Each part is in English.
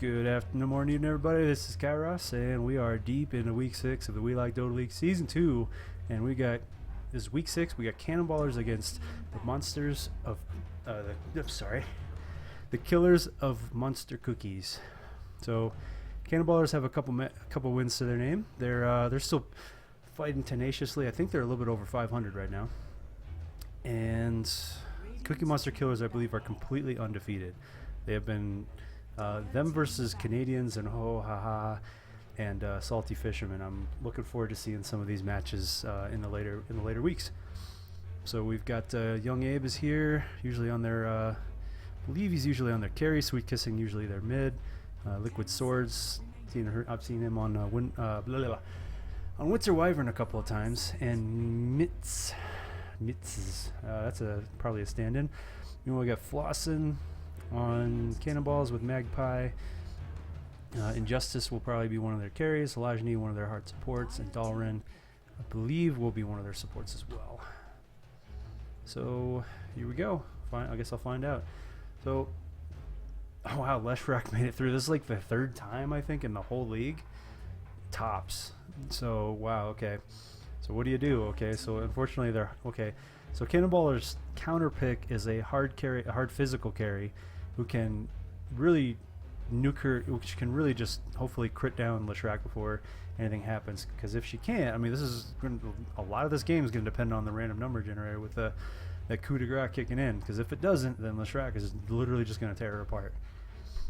Good afternoon, morning, evening, everybody. This is Killerz, and we are deep into week 6 of the We Like Dota League Season 2. And we got, this is week 6, we got Cannonballers against the Monsters of, the Killerz of Monster Cookies. So, Cannonballers have a couple wins to their name. They're still fighting tenaciously. I think they're a little bit over 500 right now. And Cookie Monster Killerz, I believe, are completely undefeated. They have been them versus Canadians and Ho Ha Ha and Salty Fisherman. I'm looking forward to seeing some of these matches in the later weeks. So we've got Young Abe is here, usually on their I believe he's usually on their carry. Sweet Kissing usually their mid. Liquid Swords, I've seen him on on Winter Wyvern a couple of times, and Mitz, that's probably a stand-in. You know, we got Flossin on Cannonballs with Magpie. Injustice will probably be one of their carries. Lajni, one of their hard supports, and Dalrin, I believe, will be one of their supports as well. So here we go. I guess I'll find out. So, oh wow, Lesh made it through. This is like the third time, I think, in the whole league. Tops. So wow, okay. So what do you do? Okay, so unfortunately they're okay. So Cannonballer's counter pick is a hard carry, a hard physical carry, who can really nuke her, which can really just hopefully crit down Leshrac before anything happens. Because if she can't, I mean, this is a lot of this game is going to depend on the random number generator with that coup de grace kicking in. Because if it doesn't, then Leshrac is literally just going to tear her apart.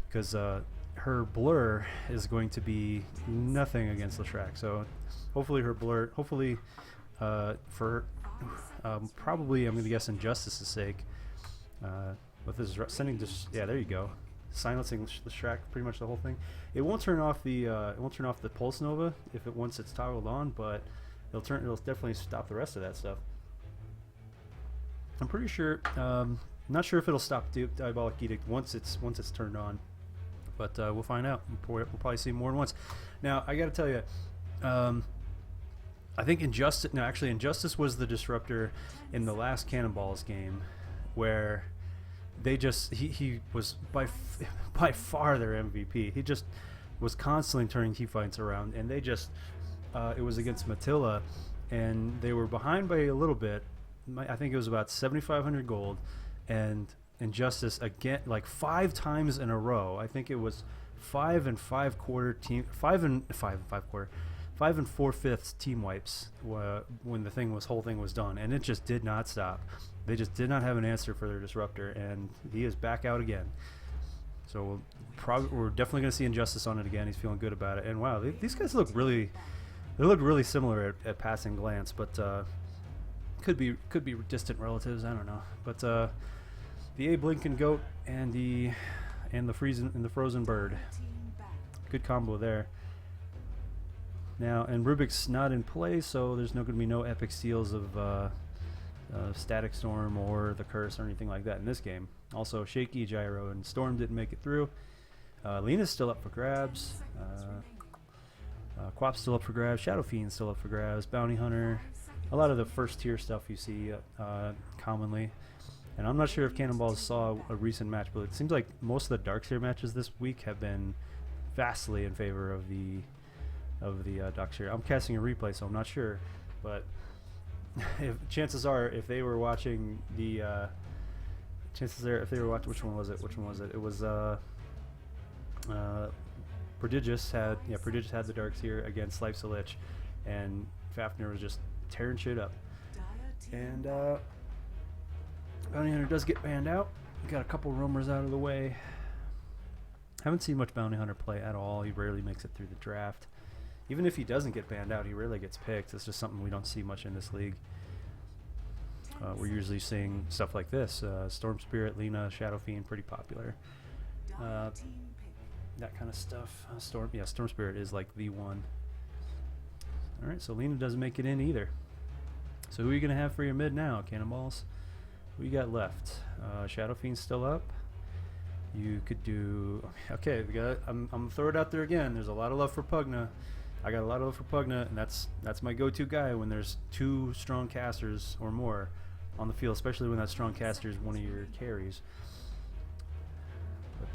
Because her blur is going to be nothing against Leshrac. So hopefully her blur, hopefully for probably I'm going to guess Injustice's sake. With this sending just, yeah, there you go, silencing Leshrac pretty much the whole thing. It won't turn off the Pulse Nova if once it's toggled on, but it'll definitely stop the rest of that stuff. I'm pretty sure. Not sure if it'll stop Diabolic Edict once it's turned on, but we'll find out. We'll probably see more than once. Now I got to tell you, I think Injustice was the disruptor in the last Cannonballs game, where they just he was by far their MVP. He just was constantly turning key fights around, and they just it was against Matilla, and they were behind by a little bit. I think it was about 7,500 gold, and Injustice again like 5 times in a row. I think it was 5 and 5/4 team, 5 and 4/5 team wipes when the whole thing was done, and it just did not stop. They just did not have an answer for their disruptor, and he is back out again. So we're definitely going to see Injustice on it again. He's feeling good about it, and wow, these guys look really similar at passing glance, but could be distant relatives. I don't know, but the Abe Lincoln Goat and the Frozen Bird, good combo there. Now, and Rubik's not in play, so there's going to be no epic steals of Static Storm or the Curse or anything like that in this game. Also, Shaky, Gyro, and Storm didn't make it through. Lena's still up for grabs. Quap's still up for grabs. Shadow Fiend's still up for grabs. Bounty Hunter. A lot of the first tier stuff you see commonly. And I'm not sure if Cannonballs saw a recent match, but it seems like most of the Dark Tier matches this week have been vastly in favor of the Dark Tier. I'm casting a replay, so I'm not sure, but chances are, if they were watching the which one was it? It was Prodigious had the Dark Tier against Life's a Lich, and Fafnir was just tearing shit up. And Bounty Hunter does get banned out. We got a couple roamers out of the way. Haven't seen much Bounty Hunter play at all. He rarely makes it through the draft. Even if he doesn't get banned out, he rarely gets picked. It's just something we don't see much in this league. We're usually seeing stuff like this. Storm Spirit, Lena, Shadow Fiend, pretty popular. That kind of stuff. Storm Spirit is like the one. Alright, so Lena doesn't make it in either. So who are you going to have for your mid now, Cannonballs? Who you got left? Shadow Fiend's still up. You could do... Okay, I'm going to throw it out there again. There's a lot of love for Pugna. I got a lot of love for Pugna, and that's my go-to guy when there's 2 strong casters or more on the field, especially when that strong caster is one of your carries.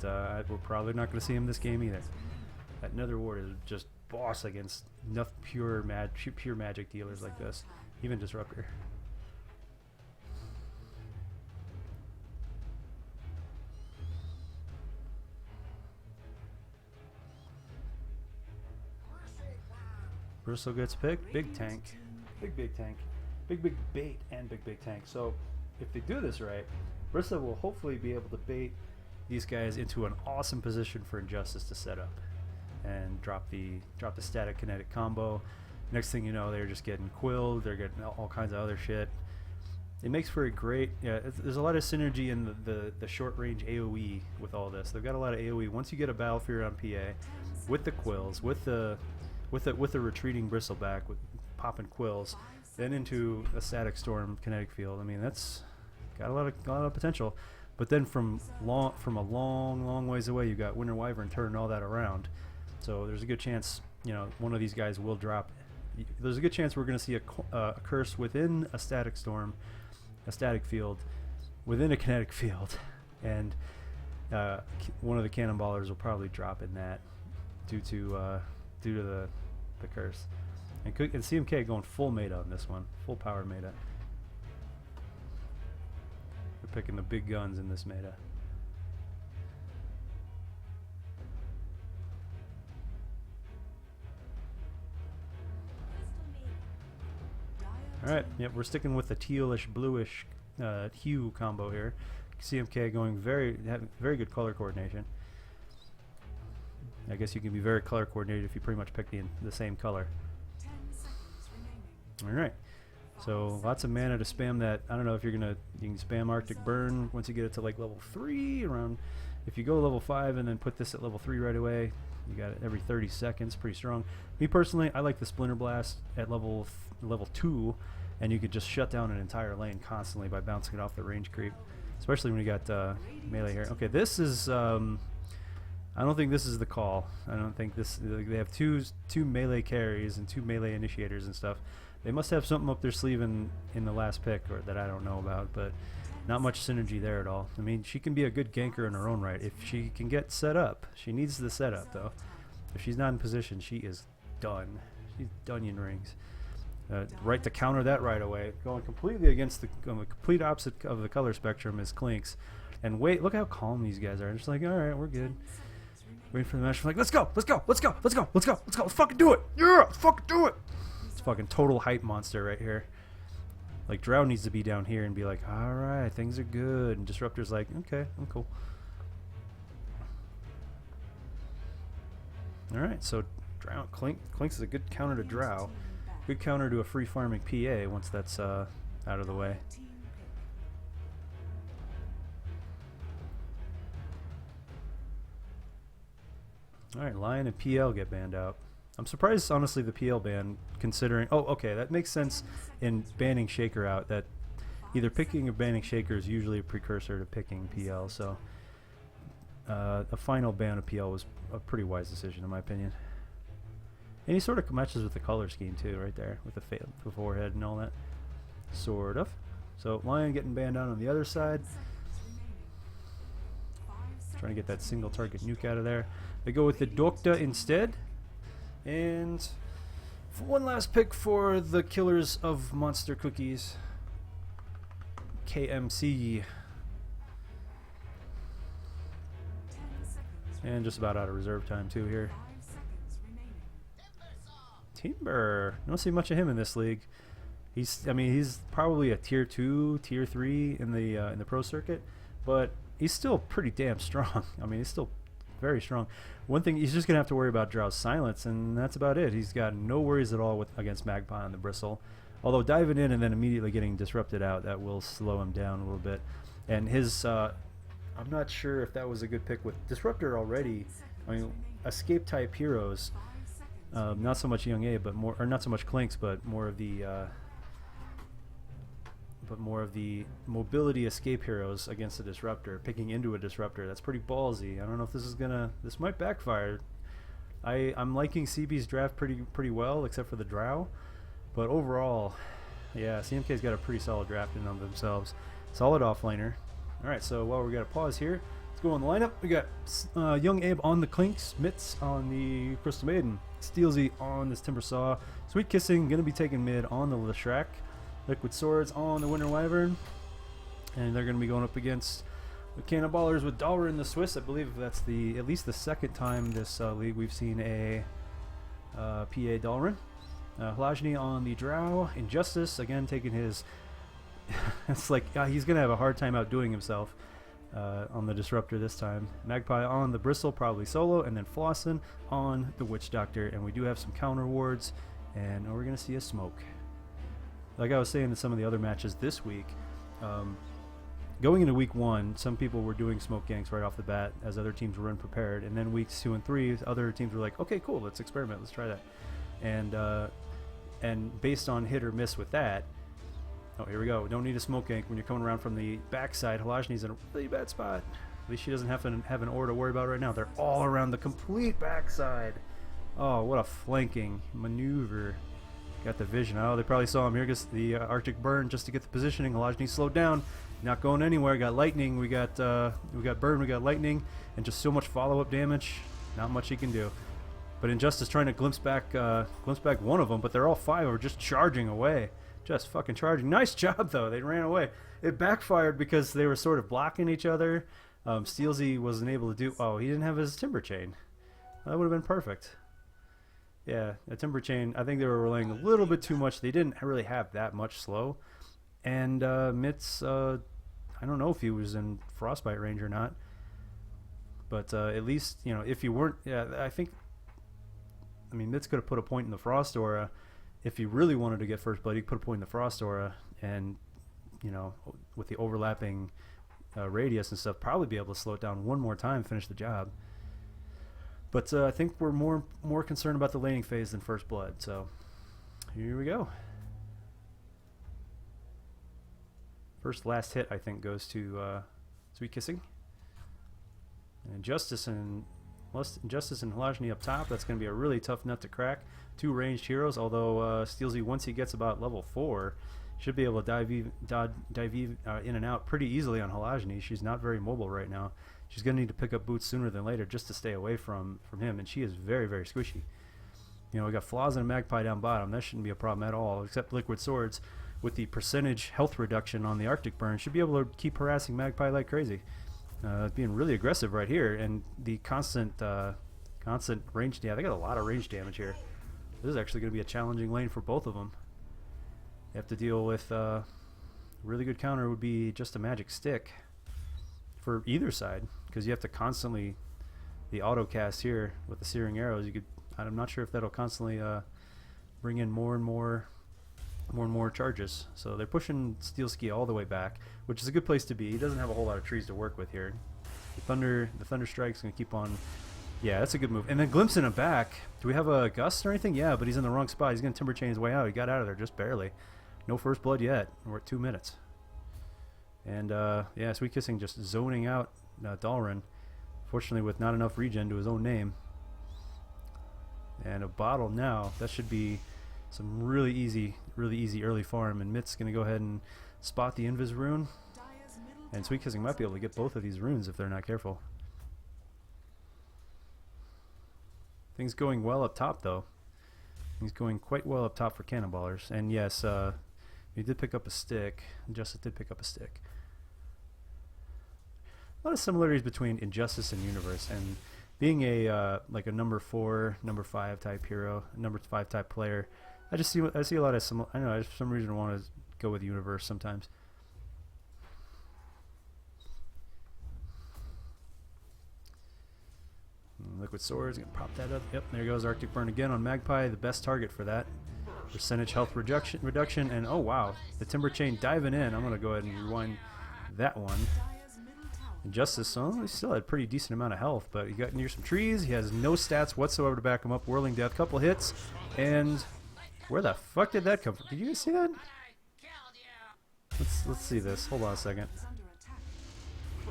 we're probably not going to see him this game either. That Nether Ward is just boss against enough pure magic dealers like this, even Disruptor. Bristle gets picked. Big tank. Big tank. Big bait and big tank. So if they do this right, Bristle will hopefully be able to bait these guys into an awesome position for Injustice to set up and drop the static kinetic combo. Next thing you know, they're just getting quilled. They're getting all kinds of other shit. It makes for a great, there's a lot of synergy in the short range AoE with all this. They've got a lot of AoE. Once you get a Battle Fury on PA with the quills, with the retreating Bristleback, with popping quills, then into a static storm kinetic field. I mean, that's got a lot of potential. But then from a long ways away, you got Winter Wyvern turning all that around. So there's a good chance, you know, one of these guys will drop. There's a good chance we're going to see a curse within a static storm, a static field, within a kinetic field, and one of the Cannonballers will probably drop in that due to the curse. And CMK going full meta on this one, full power meta. They're picking the big guns in this meta. Alright, yep, we're sticking with the tealish bluish hue combo here. CMK going having very good color coordination. I guess you can be very color coordinated if you pretty much pick the same color. Alright, so lots of mana to spam that. I don't know if you can spam Arctic Burn once you get it to like level 3 around. If you go level 5 and then put this at level 3 right away, you got it every 30 seconds, pretty strong. Me personally, I like the Splinter Blast at level 2, and you could just shut down an entire lane constantly by bouncing it off the range creep, especially when you got melee here. Okay, this is I don't think this is the call. I don't think this. They have two melee carries and 2 melee initiators and stuff. They must have something up their sleeve in the last pick, or that I don't know about, but not much synergy there at all. I mean, she can be a good ganker in her own right if she can get set up. She needs the setup though. If she's not in position, she is done. She's Dunyan rings. Right to counter that right away. Going completely against the complete opposite of the color spectrum is Clinks. And wait, look how calm these guys are. Just like, all right, we're good. Waiting for the match. Like, let's go, let's fucking do it. Yeah, let's fucking do it. It's fucking total hype monster right here. Like, Drow needs to be down here and be like, all right, things are good. And Disruptor's like, okay, I'm cool. All right, so Clinks is a good counter to Drow. Good counter to a free farming PA once that's out of the way. Alright, Lion and PL get banned out. I'm surprised, honestly, the PL ban, considering... Oh, okay, that makes sense in banning Shaker out, that either picking or banning Shaker is usually a precursor to picking PL, so... a final ban of PL was a pretty wise decision, in my opinion. And he sort of matches with the color scheme too, right there, with the forehead and all that. Sort of. So Lion getting banned out on the other side. Trying to get that single target nuke out of there. They go with the Dota instead. And one last pick for the Killerz of Monster Cookies. KMC. And just about out of reserve time too here. Timber. I don't see much of him in this league. I mean, he's probably a tier 2, tier 3 in the pro circuit, but he's still pretty damn strong. I mean, he's still very strong. One thing, he's just gonna have to worry about Drow's silence, and that's about it. He's got no worries at all against Magpie on the Bristle. Although diving in and then immediately getting disrupted out, that will slow him down a little bit. And his, I'm not sure if that was a good pick with Disruptor already. I mean, escape type heroes. Not so much Young A, but more, or not so much Clinks, but more of the mobility escape heroes against a Disruptor, picking into a Disruptor. That's pretty ballsy. I don't know if this might backfire. I'm liking CB's draft pretty well, except for the Drow, but overall, yeah, CMK's got a pretty solid draft in of themselves. Solid offlaner. All right, so while we got to pause here, Let's go on the lineup. We got Young Abe on the Clinks, Mitz on the Crystal Maiden, Steelsy on this Timber Saw, Sweet Kissing going to be taking mid on the Leshrek, Liquid Swords on the Winter Wyvern, and they're going to be going up against the Cannonballers with Dollar in the Swiss. I believe that's at least the second time this league we've seen a PA Dalrin. Halajny on the Drow, Injustice again taking his. It's like he's gonna have a hard time outdoing himself on the Disruptor this time. Magpie on the Bristle, probably solo, and then Flossin on the Witch Doctor. And we do have some counter wards, and we're gonna see a smoke. Like I was saying in some of the other matches this week, going into week 1, some people were doing smoke ganks right off the bat as other teams were unprepared, and then weeks 2 and 3, other teams were like, okay, cool, let's experiment, let's try that. And based on hit or miss with that, oh, here we go. We don't need a smoke gank when you're coming around from the backside. Halajny's in a really bad spot. At least she doesn't have to have an ore to worry about right now. They're all around the complete backside. Oh, what a flanking maneuver. Got the vision. Oh, they probably saw him. Here goes the Arctic Burn just to get the positioning. Halajny slowed down. Not going anywhere. Got lightning. We got burn. We got lightning, and just so much follow-up damage. Not much he can do. But Injustice trying to glimpse back one of them, but they're all 5 are just charging away. Just fucking charging. Nice job, though. They ran away. It backfired because they were sort of blocking each other. Steelsy wasn't able to do... Oh, he didn't have his Timber Chain. That would have been perfect. Yeah, a Timber Chain. I think they were relying a little bit too much. They didn't really have that much slow. And Mitz, I don't know if he was in Frostbite range or not. But at least, you know, if you weren't... Yeah, I mean, Mitz could have put a point in the Frost Aura. If he really wanted to get first blood, he could put a point in the Frost Aura, and, you know, with the overlapping radius and stuff, probably be able to slow it down one more time, finish the job. But I think we're more concerned about the laning phase than first blood. So here we go. Last hit, I think, goes to Sweet Kissing. And Injustice and Halajny up top. That's going to be a really tough nut to crack. 2 ranged heroes, although Steelsy, once he gets about level 4, should be able to dive in and out pretty easily on Halajny. She's not very mobile right now. She's going to need to pick up boots sooner than later just to stay away from him, and she is very, very squishy. You know, we got Flaws and a Magpie down bottom. That shouldn't be a problem at all, except Liquid Swords with the percentage health reduction on the Arctic Burn should be able to keep harassing Magpie like crazy. Being really aggressive right here, and the constant range. Yeah, they got a lot of range damage here. This is actually going to be a challenging lane for both of them. They have to deal with really good counter would be just a magic stick for either side, because you have to constantly the auto cast here with the searing arrows. You could. I'm not sure if that'll constantly bring in more and more charges. So they're pushing Steelsky all the way back, which is a good place to be. He doesn't have a whole lot of trees to work with here. The Thunder Strike's going to keep on. Yeah, that's a good move. And then glimpsing him back. Do we have a gust or anything? Yeah, but he's in the wrong spot. He's going to Timber Chain his way out. He got out of there just barely. No first blood yet. We're at 2 minutes. And yeah, Sweet Kissing just zoning out Dalrin. Fortunately, with not enough regen to his own name. And a bottle now. That should be some really easy early farm. And Mitt's going to go ahead and spot the Invis rune. And Sweet Kissing might be able to get both of these runes if they're not careful. Things going well up top, though. Things going quite well up top for Cannonballers. And yes, he did pick up a stick. Injustice did pick up a stick. A lot of similarities between Injustice and Universe. And being a like a number 4, number 5 type hero, number 5 type player, I see a lot of similar. I don't know. For some reason, I want to go with Universe sometimes. Liquid Swords, gonna pop that up. Yep, there goes Arctic Burn again on Magpie, the best target for that. Percentage health reduction, and oh wow, the Timber Chain diving in. I'm gonna go ahead and rewind that one. Injustice, he still had a pretty decent amount of health, but he got near some trees. He has no stats whatsoever to back him up. Whirling Death, couple hits, and where the fuck did that come from? Did you guys see that? Let's see this. Hold on a second.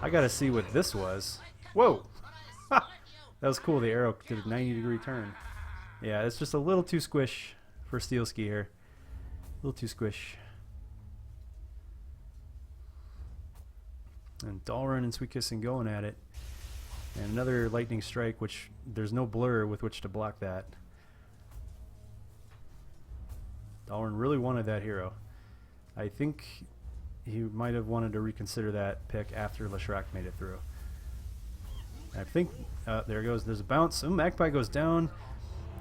I gotta see what this was. Whoa! Ha! That was cool. The arrow did a 90-degree turn. Yeah, it's just a little too squish for Steelsky here. A little too squish. And Dalrin and Sweet Kissing going at it. And another lightning strike, which there's no blur with which to block that. Dalrin really wanted that hero. I think he might have wanted to reconsider that pick after Leshrac made it through. I think, there it goes, there's a bounce. Oh, Magpie goes down.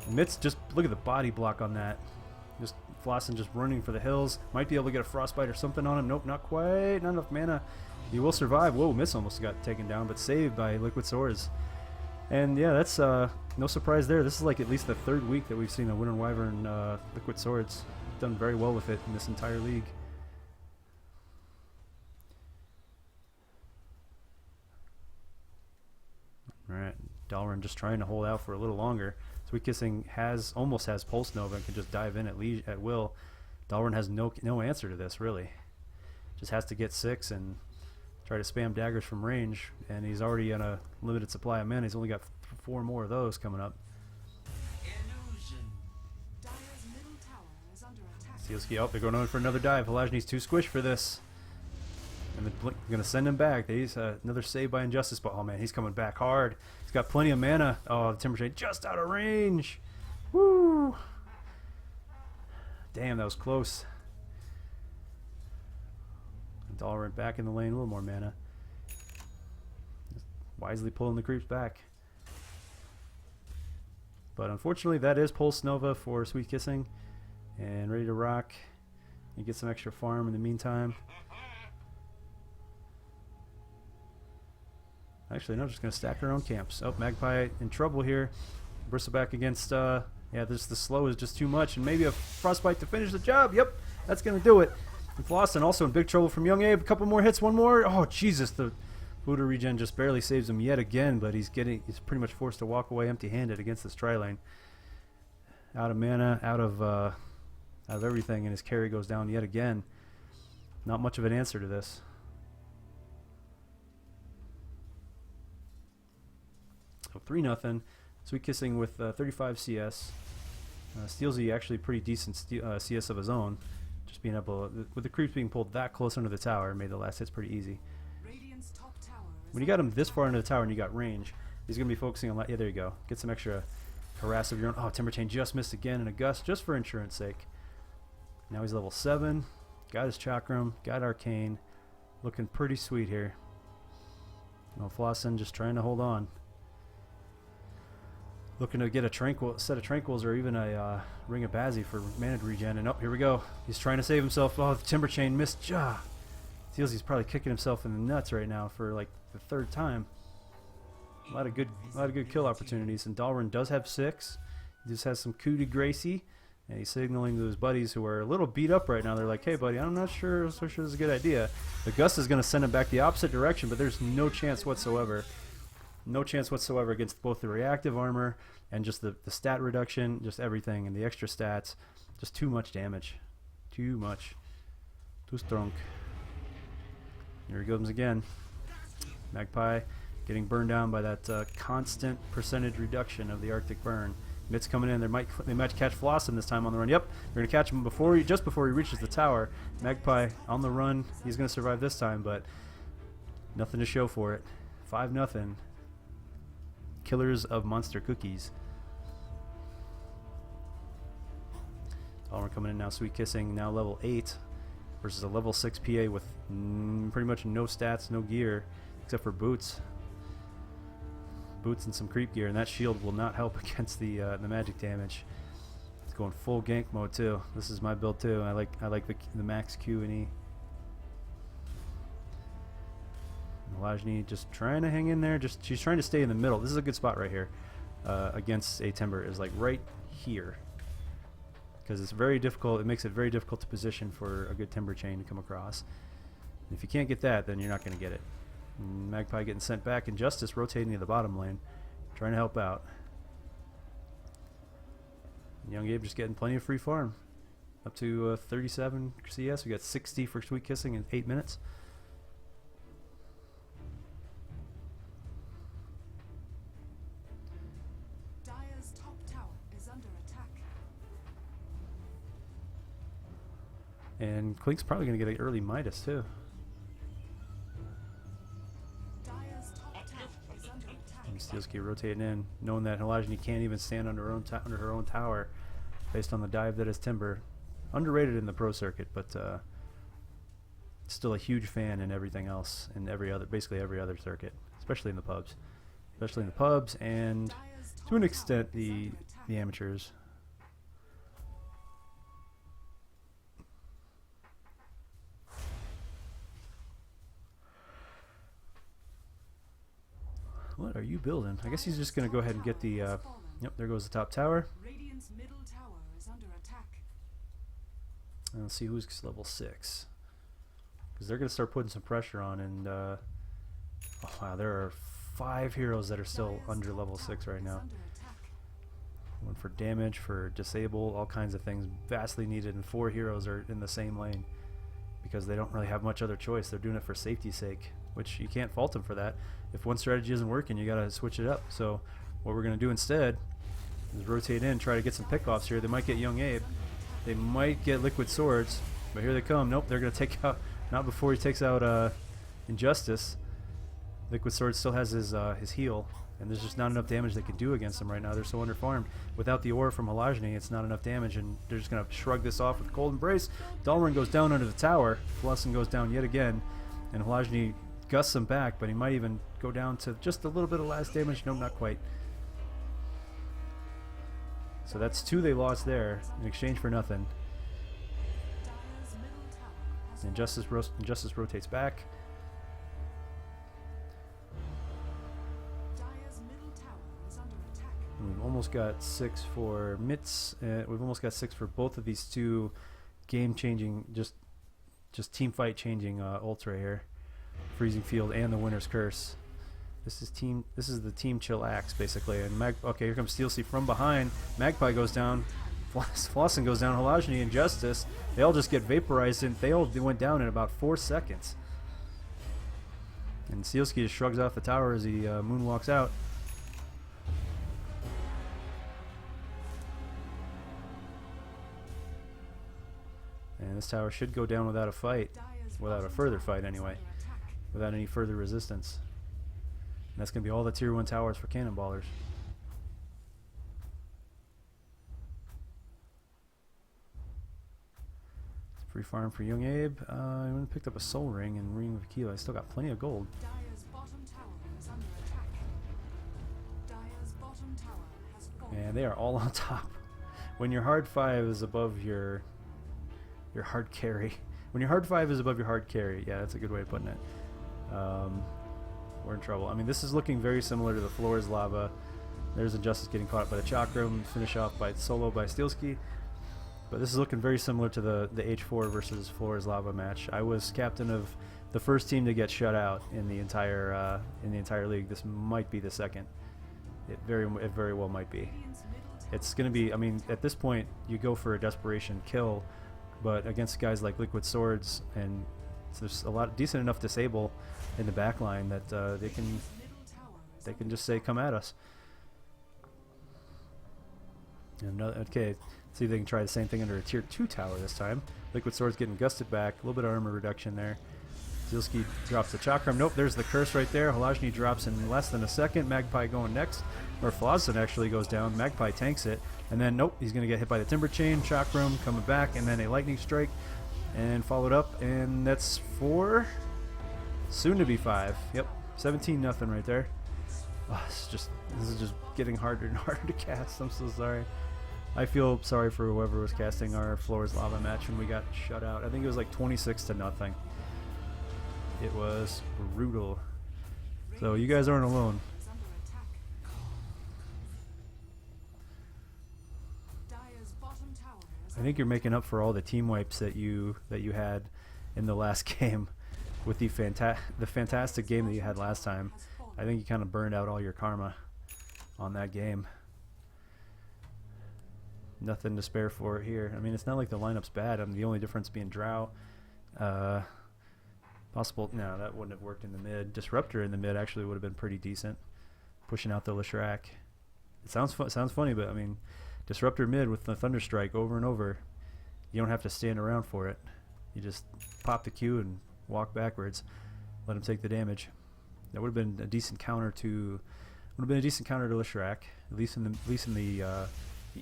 Mitz, just look at the body block on that. Just Flossen just running for the hills. Might be able to get a frostbite or something on him. Nope, not quite. Not enough mana. He will survive. Whoa, Mitz almost got taken down, but saved by Liquid Swords. And yeah, that's no surprise there. This is like at least the third week that we've seen a Winter Wyvern Liquid Swords. Done very well with it in this entire league. Alright, Dalrin just trying to hold out for a little longer. Sweet Kissing almost has Pulse Nova and can just dive in at will. Dalrin has no answer to this, really. Just has to get 6 and try to spam daggers from range, and he's already on a limited supply of mana. He's only got 4 more of those coming up. Sealski, oh, they're going on for another dive. Halajni's too squished for this. And they're going to send him back. He's another save by Injustice, but oh man, he's coming back hard. He's got plenty of mana. Oh, the Timber Chain just out of range. Woo! Damn, that was close. Dalrin back in the lane, a little more mana. Just wisely pulling the creeps back. But unfortunately, that is Pulse Nova for Sweet Kissing. And ready to rock. You get some extra farm in the meantime. Actually, no, just going to stack our own camps. Oh, Magpie in trouble here. Bristleback against, yeah, the slow is just too much. And maybe a Frostbite to finish the job. Yep, that's going to do it. And Flossen also in big trouble from Young Abe. A couple more hits, one more. Oh, Jesus, the Buddha regen just barely saves him yet again, but he's pretty much forced to walk away empty-handed against this tri-lane. Out of mana, out of everything, and his carry goes down yet again. Not much of an answer to this. So 3-0. Sweet Kissing with 35 CS. Steelsy actually pretty decent CS of his own. Just being able, with the creeps being pulled that close under the tower, made the last hits pretty easy. When you got him this far under the tower and you got range, he's going to be focusing on, yeah, there you go. Get some extra harass of your own. Oh, Timber Chain just missed again in a gust, just for insurance sake. Now he's level 7. Got his Chakram, got Arcane. Looking pretty sweet here. No, Flossen just trying to hold on. Looking to get a set of Tranquils or even a Ring of Bazzi for mana regen. And oh, here we go. He's trying to save himself. Oh, the Timber Chain missed. Feels he's probably kicking himself in the nuts right now for like the 3rd time. A lot of good kill opportunities. And Dalrin does have 6. He just has some coup de Gracie. And he's signaling to his buddies who are a little beat up right now. They're like, hey, buddy, I'm not sure this is a good idea. The Gust is going to send him back the opposite direction, but there's no chance whatsoever. No chance whatsoever against both the reactive armor and just the stat reduction, just everything, and the extra stats. Just too much damage. Too much. Too strong. Here he comes again. Magpie getting burned down by that constant percentage reduction of the Arctic burn. Mitz coming in. They might catch Flossen this time on the run. Yep, they're going to catch him just before he reaches the tower. Magpie on the run. He's going to survive this time, but nothing to show for it. 5-0. Killerz of Monster Cookies. Dalrin coming in now. Sweet Kissing now level 8 versus a level 6 PA with pretty much no stats, no gear except for boots. Boots and some creep gear, and that shield will not help against the magic damage. It's going full gank mode too. This is my build too. I like the max Q and E. Halajni just trying to hang in there. She's trying to stay in the middle. This is a good spot right here against a Timber. Is like right here because it's very difficult. It makes it very difficult to position for a good Timber Chain to come across. And if you can't get that, then you're not going to get it. Magpie getting sent back. Injustice rotating to the bottom lane, trying to help out. Young Abe just getting plenty of free farm. Up to 37 CS. We got 60 for Sweet Kissing in 8 minutes. Dire's top tower is under attack. And Klink's probably going to get an early Midas too. Stielski rotating in, knowing that Halajny can't even stand under her own tower based on the dive that is Timber. Underrated in the pro circuit, but still a huge fan in everything else, in basically every other circuit, especially in the pubs. Especially in the pubs and to an extent the amateurs. What are you building? I guess he's just going to go ahead and get the... yep, there goes the top tower. Radiant's middle tower is under attack. And let's see who's level 6. Because they're going to start putting some pressure on. And, oh wow, there are 5 heroes that are still under level 6 right now. One for damage, for disable, all kinds of things vastly needed. And 4 heroes are in the same lane. Because they don't really have much other choice. They're doing it for safety's sake. Which you can't fault them for that. If one strategy isn't working, you gotta switch it up. So what we're gonna do instead is rotate in, try to get some pickoffs here. They might get Young Abe, they might get Liquid Swords, but here they come. Nope, they're gonna take out, not before he takes out Injustice. Liquid Sword still has his heal, and there's just not enough damage they can do against him right now. They're so underfarmed. Without the aura from Halajny, it's not enough damage, and they're just gonna shrug this off with Cold Embrace. Dalrin goes down under the tower. Flussin goes down yet again, and Halajny gusts him back, but he might even go down to just a little bit of last damage. No, not quite. So that's 2 they lost there in exchange for nothing. Injustice rotates back. And we've almost got 6 for Mitz. We've almost got 6 for both of these 2 game-changing, just team fight-changing ults right here. Freezing Field and the Winter's Curse. This is the team chillax basically. And okay, here comes Steelsea from behind. Magpie goes down. Flossen goes down. Halajny, Injustice. They all just get vaporized, and they went down in about 4 seconds. And Steelsky just shrugs off the tower as he moonwalks out. And this tower should go down without a fight, without a further fight anyway. Without any further resistance. And that's going to be all the tier 1 towers for Cannonballers. Free farm for Young Abe. I went and picked up a Soul Ring and Ring of Aquila. I still got plenty of gold. And they are all on top. When your hard 5 is above your hard carry. When your hard 5 is above your hard carry. Yeah, that's a good way of putting it. We're in trouble. I mean, this is looking very similar to the Floor's Lava. There's Injustice getting caught up by the Chakram, finish off by solo by Steelsky. But this is looking very similar to the H4 versus Floor's Lava match. I was captain of the first team to get shut out in the entire league. This might be the second. It very well might be. It's going to be. I mean, at this point, you go for a desperation kill, but against guys like Liquid Swords and there's a lot decent enough disable in the back line that they can just say, come at us. And okay, see if they can try the same thing under a tier 2 tower this time. Liquid Sword's getting gusted back, a little bit of armor reduction there. Steelsky drops the Chakram. Nope, there's the curse right there. Halajny drops in less than a second. Magpie going next, or Flosson actually goes down. Magpie tanks it, and then nope, he's gonna get hit by the Timber Chain. Chakram coming back, and then a Lightning Strike. And followed up, and that's 4, soon to be 5. Yep, 17-0 right there. Oh, this is just getting harder and harder to cast. I'm so sorry. I feel sorry for whoever was casting our Floor's Lava match when we got shut out. I think it was like 26-0. It was brutal. So you guys aren't alone. I think you're making up for all the team wipes that you had in the last game with the fantastic game that you had last time. I think you kind of burned out all your karma on that game. Nothing to spare for it here. I mean, it's not like the lineup's bad. I mean, the only difference being Drow. Possible. No, that wouldn't have worked in the mid. Disruptor in the mid actually would have been pretty decent, pushing out the Leshrac. It sounds funny, but I mean, Disruptor mid with the Thunderstrike over and over. You don't have to stand around for it. You just pop the Q and walk backwards. Let him take the damage. That would have been a decent counter to Would have been a decent counter to Leshrac, at least in the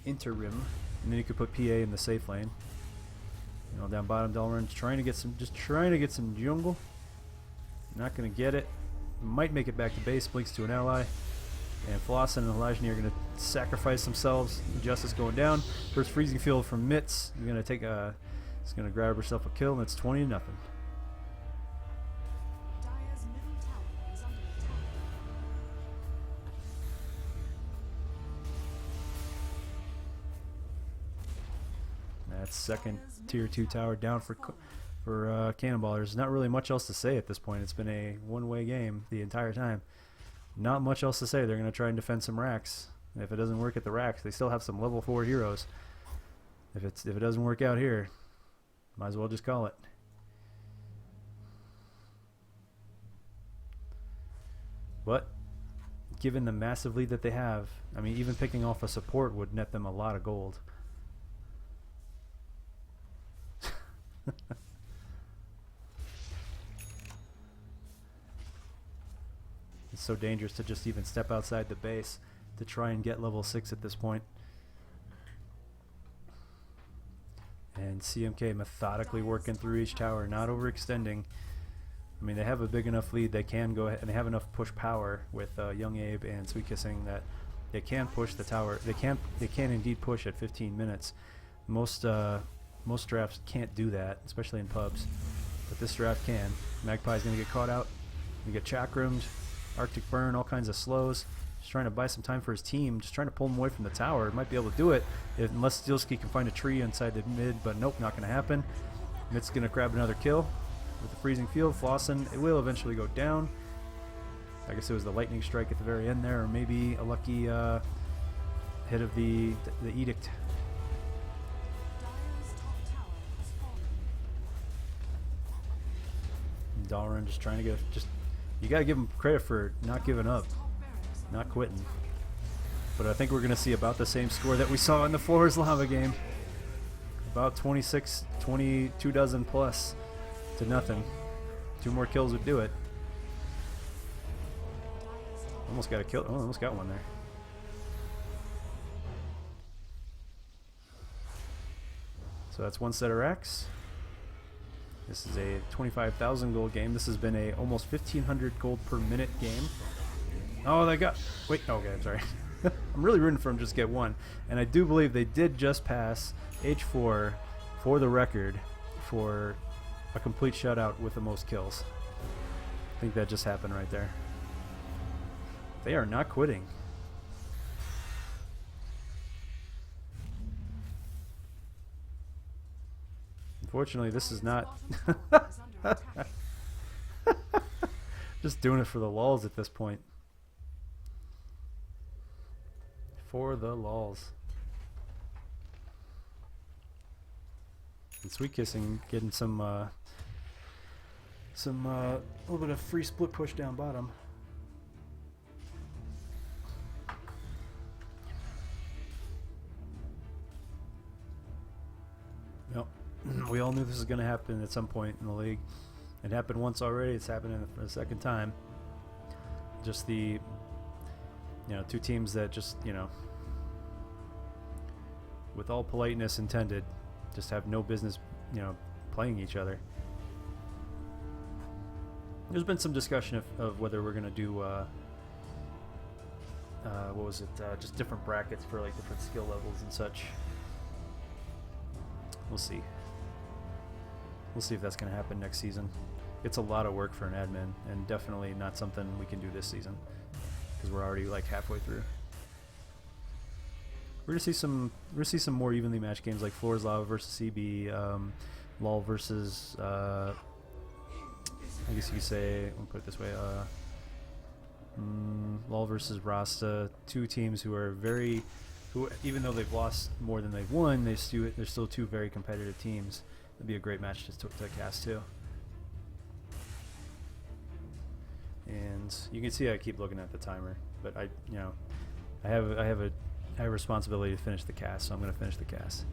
interim. And then you could put PA in the safe lane. You know, down bottom, Dalrin trying to get some jungle. Not gonna get it. Might make it back to base. Blinks to an ally. And Flossin and Elajni are gonna sacrifice themselves. Justice going down. First freezing field from Mitz. You're gonna take a. He's gonna grab herself a kill, and it's 20-0. Dire's middle tower is under attack. That's second tier 2 tower down for Cannonball. There's not really much else to say at this point. It's been a one-way game the entire time. Not much else to say. They're going to try and defend some racks. If it doesn't work at the racks, they still have some level 4 heroes. If it doesn't work out here, might as well just call it. But given the massive lead that they have, I mean, even picking off a support would net them a lot of gold. It's so dangerous to just even step outside the base to try and get level 6 at this point. And CMK methodically working through each tower, not overextending. I mean, they have a big enough lead. They can go ahead, and they have enough push power with Young Abe and Sweet Kissing that they can push the tower. They can indeed push at 15 minutes. Most drafts can't do that, especially in pubs. But this draft can. Magpie's gonna get caught out. We get chakrammed, Arctic Burn, all kinds of slows. Just trying to buy some time for his team. Just trying to pull him away from the tower. Might be able to do it unless Steelsky can find a tree inside the mid, but nope, not gonna happen. Mitt's gonna grab another kill with the freezing field. Flossin, it will eventually go down. I guess it was the lightning strike at the very end there, or maybe a lucky hit of the edict. Dire's top tower has fallen. Dalrin just trying to get you gotta give him credit for not giving up, Top barracks not quitting. But I think we're gonna see about the same score that we saw in the Floors Lava game. About 22 dozen plus to nothing. 2 more kills would do it. Almost got a kill. Oh, almost got one there. So that's one set of racks. This is a 25,000 gold game. This has been a almost 1,500 gold per minute game. Oh, they got. Wait. Okay, I'm sorry. I'm really rooting for them to just get one. And I do believe they did just pass H4 for the record for a complete shutout with the most kills. I think that just happened right there. They are not quitting. Unfortunately, this is not. tower is under attack. Just doing it for the lulz at this point. For the lulz. And Sweet Kissing getting some little bit of free split push down bottom. Yep. We all knew this was going to happen at some point in the league. It happened once already. It's happening for the second time. Just the, two teams that just, with all politeness intended, just have no business, playing each other. There's been some discussion of whether we're going to do, what was it, just different brackets for like different skill levels and such. We'll see. We'll see if that's going to happen next season. It's a lot of work for an admin, and definitely not something we can do this season because we're already like halfway through. We're gonna see some more evenly matched games like Floors Lava versus CB, LOL versus I guess you could say, I'll put it this way, LOL versus Rasta. 2 teams who are who even though they've lost more than they've won, they're still 2 very competitive teams. It'd be a great match to cast too. And you can see I keep looking at the timer, but I have a responsibility to finish the cast, so I'm going to finish the cast.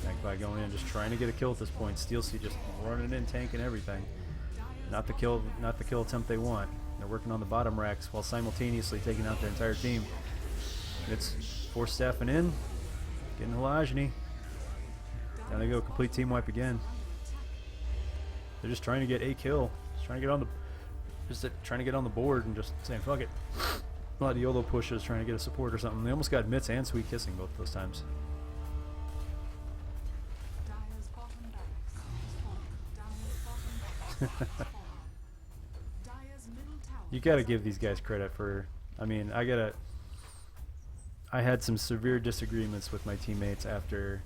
Magpie going in, just trying to get a kill at this point. Steelsea just running in, tanking everything. Dire's not the kill attempt they want. They're working on the bottom racks while simultaneously taking out their entire team. It's force staffing in, getting Halajny. Down they go, complete team wipe again. They're just trying to get a kill, just trying to get on the board and just saying fuck it. A lot of YOLO pushes trying to get a support or something. They almost got mitts and sweet kissing both those times. Dire's bottom barracks has fallen. Dire's bottom barracks has fallen. Dire's middle tower. You gotta give these guys credit for, I mean, I had some severe disagreements with my teammates after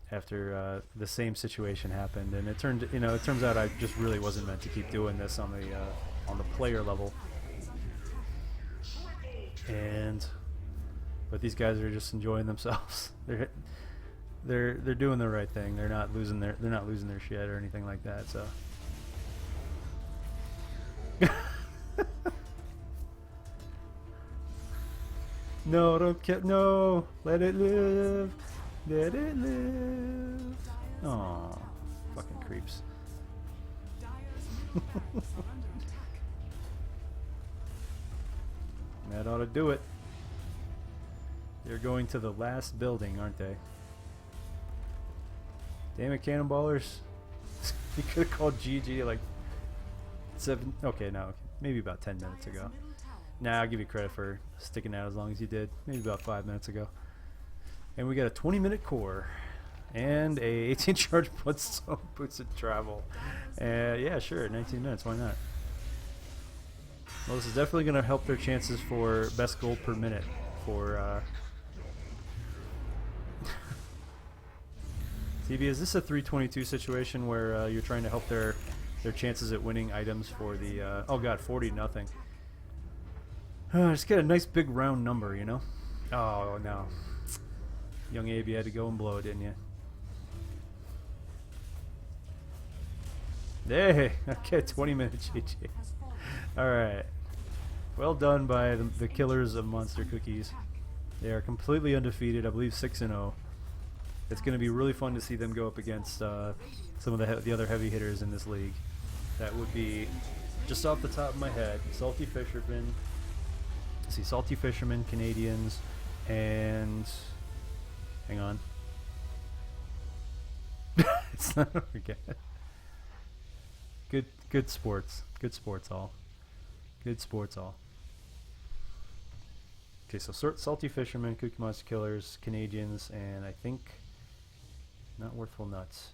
the same situation happened, and it turns out I just really wasn't meant to keep doing this on the player level. But these guys are just enjoying themselves. They're doing the right thing. They're not losing their shit or anything like that. So. No, no, let it live. Let it live. Aw, fucking creeps. Dire's middle barracks are under attack. That ought to do it. They're going to the last building, aren't they? Damn it, Cannonballers. You could have called GG like 7. Okay, no, maybe about 10 minutes Dire's ago. middle tower Nah, I'll give you credit for sticking out as long as you did. Maybe about 5 minutes ago. And we got a 20-minute core and a 18-charge boots of travel. Yeah, sure, 19 minutes. Why not? Well, this is definitely going to help their chances for best gold per minute for CB. Is this a 322 situation where you're trying to help their chances at winning items for the oh god, 40-0. Just get a nice big round number, you know? Oh no, young Abe, you had to go and blow, didn't you? Hey, okay, 20 minutes GG. has fallen. Alright. Well done by the Killerz of Monster Cookies. They are completely undefeated, I believe 6-0. It's going to be really fun to see them go up against some of the other heavy hitters in this league. That would be, just off the top of my head, Salty Fisherman. Let's see, Salty Fisherman, Canadians, and... Hang on. It's not over yet. Good sports. Good sports all. Good sports all. Okay, so Salty Fisherman, Cookie Monster Killerz, Canadians, and I think not Worthful Nuts.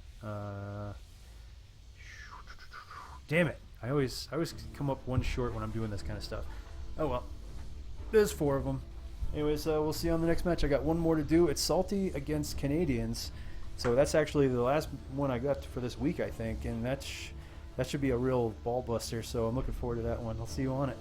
Damn it! I always come up one short when I'm doing this kind of stuff. Oh well. There's 4 of them. Anyways, we'll see you on the next match. I got one more to do. It's Salty against Canadians. So that's actually the last one I got for this week, I think, and that should be a real ball buster. So I'm looking forward to that one. I'll see you on it.